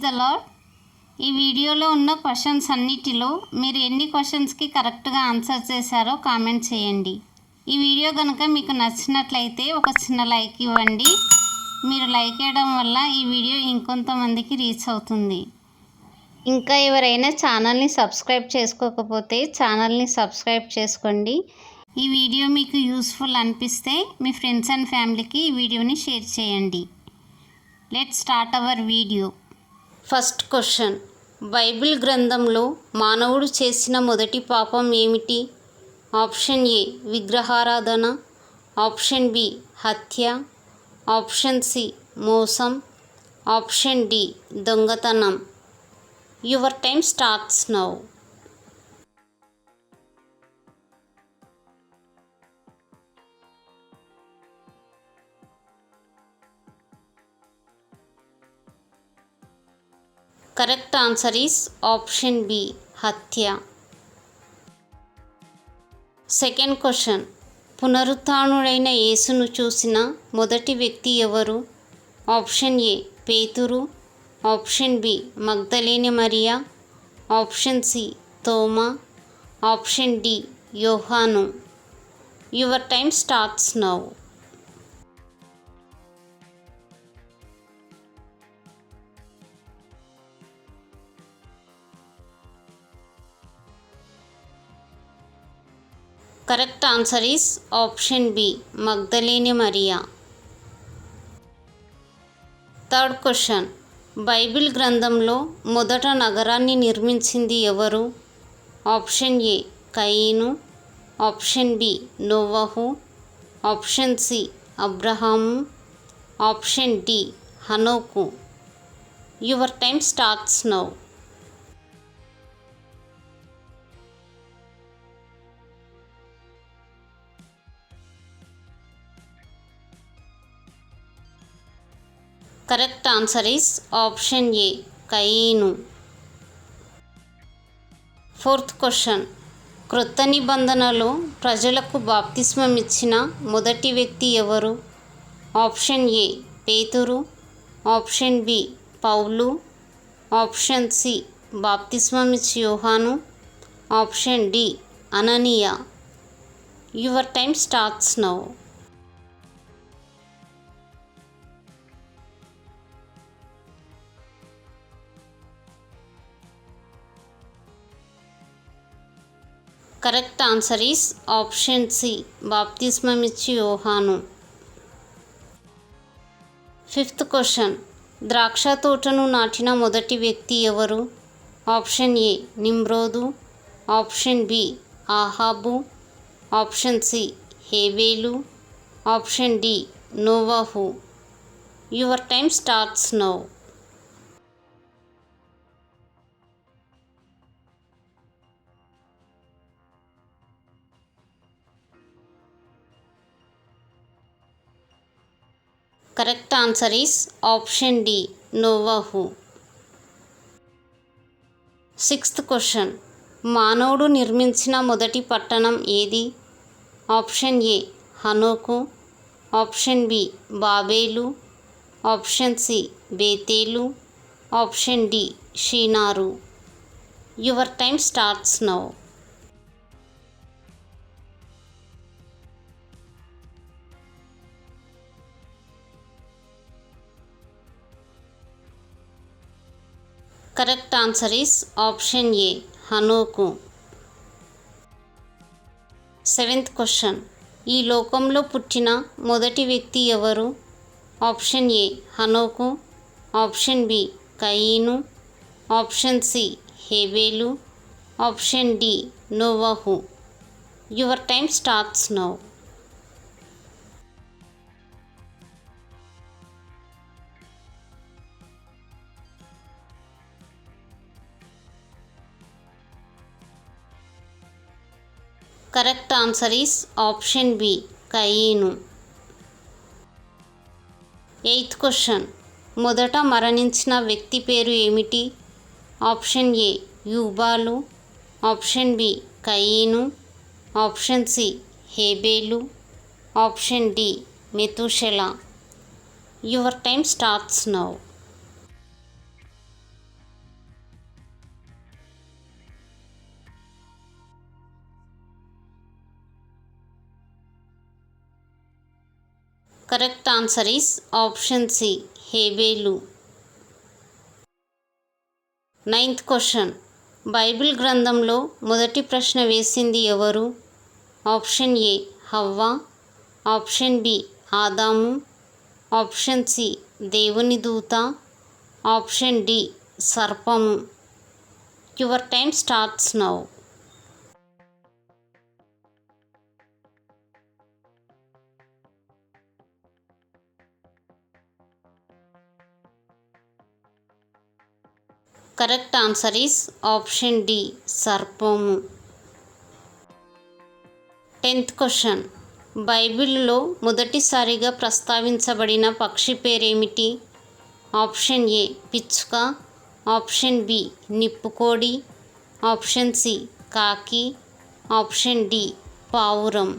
The lord. ఈ వీడియోలో ఉన్న క్వశ్చన్స్ అన్నిటిలో మీరు ఎన్ని క్వశ్చన్స్కి కరెక్ట్గా ఆన్సర్ చేశారో కామెంట్ చేయండి. ఈ వీడియో కనుక మీకు నచ్చినట్లయితే ఒక చిన్న లైక్ ఇవ్వండి. మీరు లైక్ చేయడం వల్ల ఈ వీడియో ఇంకొంతమందికి రీచ్ అవుతుంది. ఇంకా ఎవరైనా ఛానల్ని సబ్స్క్రైబ్ చేసుకోకపోతే ఛానల్ని సబ్స్క్రైబ్ చేసుకోండి. ఈ వీడియో మీకు యూస్ఫుల్ అనిపిస్తే మీ ఫ్రెండ్స్ అండ్ ఫ్యామిలీకి ఈ వీడియోని షేర్ చేయండి. Let's start our video. First question, Bible గ్రంథంలో మానవుడు చేసిన మొదటి పాపం ఏమిటి? ఆప్షన్ ఏ విగ్రహారాధన, ఆప్షన్ బి హత్య, ఆప్షన్ సి మోసం, ఆప్షన్ డి దొంగతనం. Your time starts now. Correct answer is option B హత్య. సెకండ్ క్వశ్చన్, పునరుత్థానుడైన యేసును చూసిన మొదటి వ్యక్తి ఎవరు? ఆప్షన్ ఏ పేతురు, ఆప్షన్ బి మగ్దలేని మరియా, ఆప్షన్ సి తోమా, ఆప్షన్ డి యోహాను. Your time starts now. Correct answer is option B మగ్దలేని మరియా. థర్డ్ క్వశ్చన్, బైబిల్ గ్రంథంలో మొదట నగరాన్ని నిర్మించింది ఎవరు? ఆప్షన్ ఏ కయీను, ఆప్షన్ బి నోవహు, ఆప్షన్ సి అబ్రహాము, ఆప్షన్ డి హనోకు. Your time starts now. Correct answer is option A కయీను. ఫోర్త్ క్వశ్చన్, క్రొత్త నిబంధనలో ప్రజలకు బాప్తిస్మం ఇచ్చిన మొదటి వ్యక్తి ఎవరు? ఆప్షన్ ఏ పేతురు, ఆప్షన్ బి పౌలు, ఆప్షన్ సి బాప్తిస్మం ఇచ్చి యోహాను, ఆప్షన్ డి అననీయ. Your time starts now. Correct answer is option C బాప్తిస్మం ఇచ్చి యోహాను. ఫిఫ్త్ క్వశ్చన్, ద్రాక్ష తోటను నాటిన మొదటి వ్యక్తి ఎవరు? ఆప్షన్ ఏ నిమ్రోదు, ఆప్షన్ బి ఆహాబు, ఆప్షన్ సి హేబేలు, ఆప్షన్ డి నోవహు. Your time starts now. Correct answer is option D నోవహు. సిక్స్త్ క్వశ్చన్, మానవుడు నిర్మించిన మొదటి పట్టణం ఏది? ఆప్షన్ ఏ హనోకు, ఆప్షన్ బి బాబేలు, ఆప్షన్ సి బేతేలు, ఆప్షన్ డి షీనారు. Your time starts now. Correct answer is option A హనోకు. సెవెంత్ క్వశ్చన్, ఈ లోకంలో పుట్టిన మొదటి వ్యక్తి ఎవరు? ఆప్షన్ ఏ హనోకు, ఆప్షన్ బి కయీను, ఆప్షన్ సి హేబేలు, ఆప్షన్ డి నోవహు. Your time starts now. Correct answer is option B కయీను. ఎయిత్ క్వశ్చన్, మొదట మరణించిన వ్యక్తి పేరు ఏమిటి? ఆప్షన్ ఏ యూబాలు, ఆప్షన్ బి కయీను, ఆప్షన్ సి హేబేలు, ఆప్షన్ డి మెతుషెలా. Your time starts now. Correct answer is option C, హేబేలు. 9th question. బైబిల్ గ్రంథంలో మొదటి ప్రశ్న వేసింది ఎవరు? ఆప్షన్ ఏ హవ్వ, ఆప్షన్ బి ఆదాము, ఆప్షన్ సి దేవుని దూత, ఆప్షన్ డి సర్పము. Your time starts now. Correct answer is option D సర్పము. 10th question. బైబిల్లో మొదటిసారిగా ప్రస్తావించబడిన పక్షి పేరేమిటి? ఆప్షన్ ఏ పిచ్చుక, ఆప్షన్ బి నిప్పుకోడి, ఆప్షన్ సి కాకి, ఆప్షన్ డి పావురం.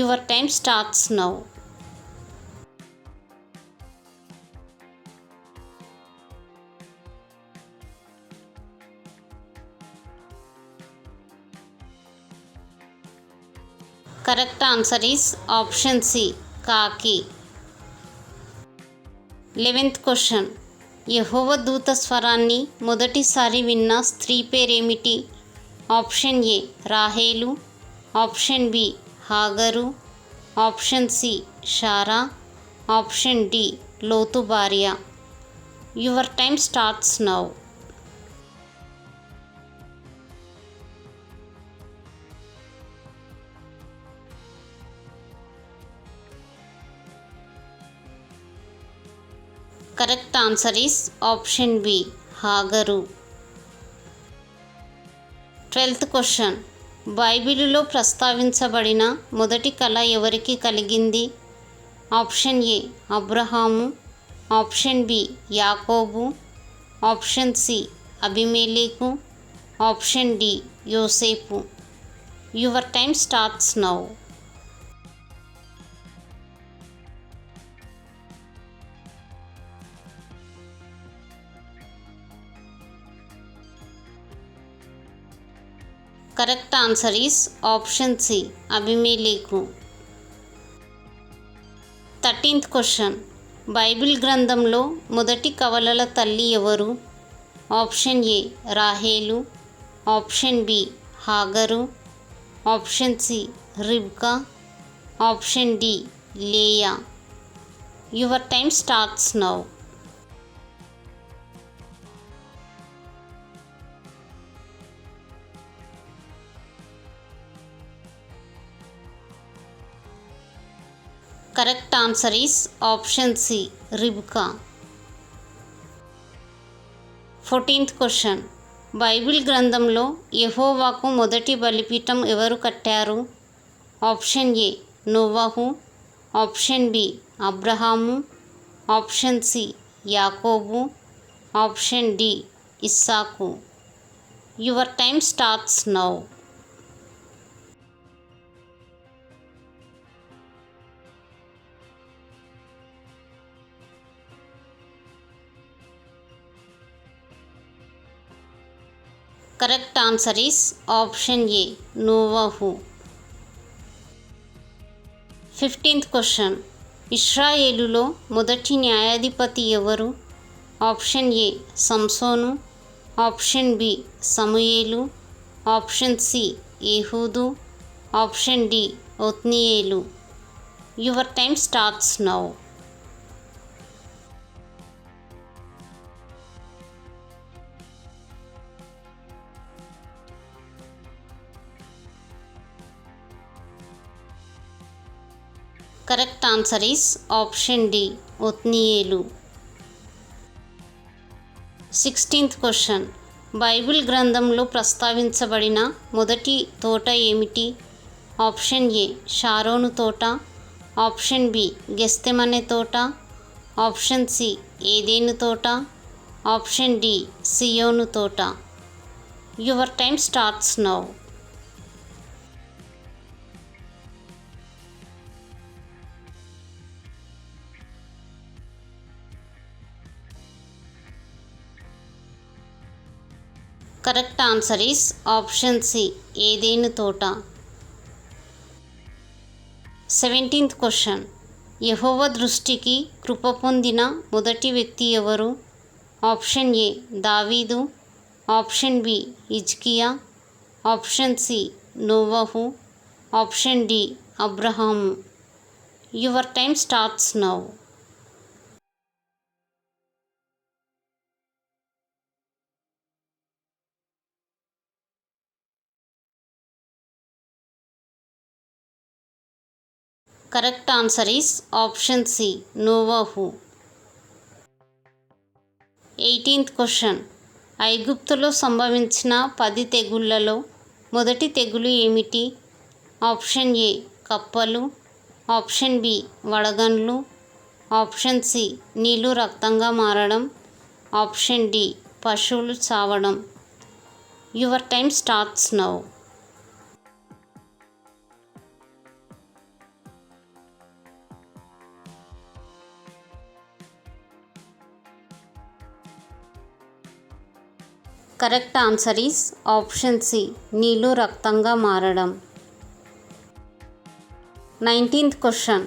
Your time starts now. Correct answer is option C కాకి. 11th question. యెహోవా దూత స్వరాన్ని మొదటిసారి విన్న స్త్రీ పేరేమిటి? ఆప్షన్ ఏ రాహేలు, ఆప్షన్ బి హాగరు, ఆప్షన్ సి షారా, ఆప్షన్ డి లోతు భార్య. Your time starts now. Correct answer is option B హాగరు. 12th question. బైబిలులో ప్రస్తావించబడిన మొదటి కళ ఎవరికి కలిగింది? ఆప్షన్ ఏ అబ్రహాము, ఆప్షన్ బి యాకోబు, ఆప్షన్ సి అబిమెలెకు, ఆప్షన్ డి యోసేపు. Your time starts now. Correct answer is option C అబిమెలెకు. 13th question. బైబిల్ గ్రంథంలో మొదటి కవలల తల్లి ఎవరు? ఆప్షన్ ఏ రాహేలు, ఆప్షన్ బి హాగరు, ఆప్షన్ సి రిబ్కా, ఆప్షన్ డి లేయా. Your time starts now. Correct answer is option C రిబ్కా. 14th question. బైబిల్ గ్రంథంలో యెహోవాకు మొదటి బలిపీఠం ఎవరు కట్టారు? ఆప్షన్ ఏ నోవహు, ఆప్షన్ బి అబ్రహాము, ఆప్షన్ సి యాకోబు, ఆప్షన్ డి ఇస్సాకు. Your time starts now. Correct answer is option A నోవహు. 15th question. ఇశ్రాయేలులో మొదటి న్యాయాధిపతి ఎవరు? ఆప్షన్ ఏ సంసోను, ఆప్షన్ బి సమూయేలు, ఆప్షన్ సి ఏహూదు, ఆప్షన్ డి ఒత్నియేలు. Your time starts now. Correct answer is option D ఒత్నియేలు. 16th question. బైబిల్ గ్రంథంలో ప్రస్తావించబడిన మొదటి తోట ఏమిటి? ఆప్షన్ ఏ షారోను తోట, ఆప్షన్ బి గెస్తెమనే తోట, ఆప్షన్ సి ఏదెను తోట, ఆప్షన్ డి సియోను తోట. Your time starts now. Correct answer is option C ఏదెను తోట. 17th question. యెహోవా దృష్టికి కృప పొందిన మొదటి వ్యక్తి ఎవరు? ఆప్షన్ ఏ దావీదు, ఆప్షన్ బి హిజ్కియా, ఆప్షన్ సి నోవహు, ఆప్షన్ డి అబ్రహాము. Your time starts now. Correct answer is option C నోవహు. 18th question. ఐగుప్తులో సంభవించిన 10 తెగుళ్లలో మొదటి తెగులు ఏమిటి? ఆప్షన్ ఏ కప్పలు, ఆప్షన్ బి వడగండ్లు, ఆప్షన్ సి నీళ్లు రక్తంగా మారడం, ఆప్షన్ డి పశువులు చావడం. Your time starts now. Correct answer is option C నీళ్లు రక్తంగా మారడం. 19th question.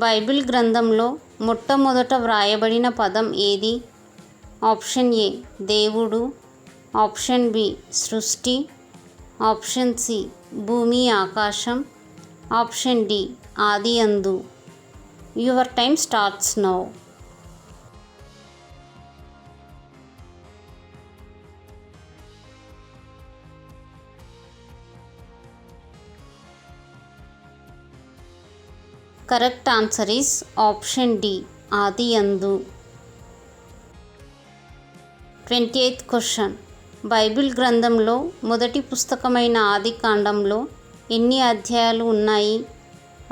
బైబిల్ గ్రంథంలో మొట్టమొదట వ్రాయబడిన పదం ఏది? ఆప్షన్ ఏ దేవుడు, ఆప్షన్ బి సృష్టి, ఆప్షన్ సి భూమి ఆకాశం, ఆప్షన్ డి ఆది అందు. Your time starts now. Correct answer is option D ఆది అందు. 28th question. బైబిల్ గ్రంథంలో మొదటి పుస్తకమైన ఆది కాండంలో ఎన్ని అధ్యాయాలు ఉన్నాయి?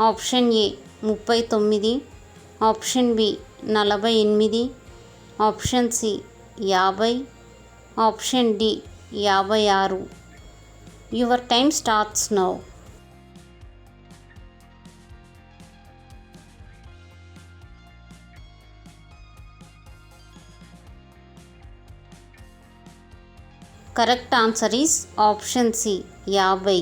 Option A 39, option B 48, option C 50, option D 56. Your time starts now. Correct answer is option C 50.